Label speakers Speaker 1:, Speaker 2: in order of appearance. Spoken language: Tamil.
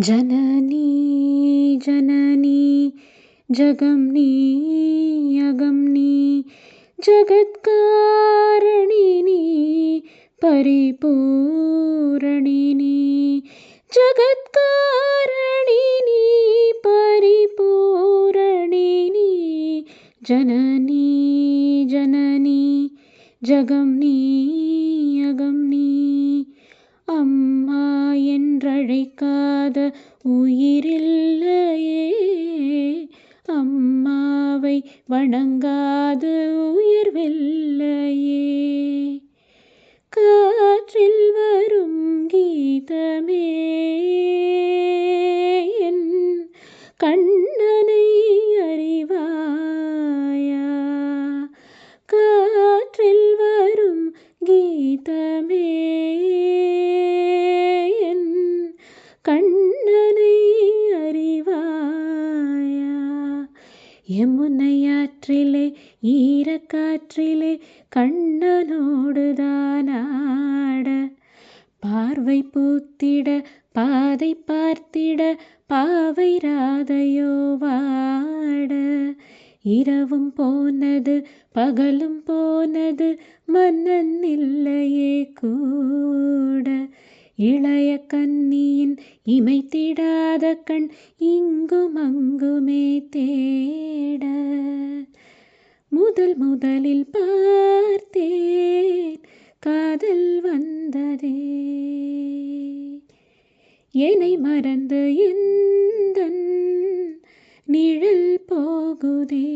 Speaker 1: जननी जननी जगम्नी अगम्नी जगत्कारणिनी परिपूरणिनी जगत्कारणिनी परिपूरणिनी जननी जननी जगम्नी अगम्नी அம்மா என்றழைக்காத உயிரில்லையே, அம்மாவை வணங்காத உயர்வில்லையே. காற்றில் வரும் கீதமே என் கண்ணனை அறிவாயா, காற்றில் வரும் கீதமே கண்ணனை அறிவாயா. யமுனையாற்றிலே ஈரக்காற்றிலே கண்ணனோடுதான் ஆட, பார்வை பூத்திட பாதை பார்த்திட பாவை ராதையோ வாட. இரவும் போனது பகலும் போனது மன்னன் இல்லையே கூட, இளைய கன்னியின் இமைத்திடாத கண் இங்கும் அங்குமே தேட. முதல் முதலில் பார்த்தேன் காதல் வந்ததே, என்னை மறந்து எந்தன் நிழல் போகுதே.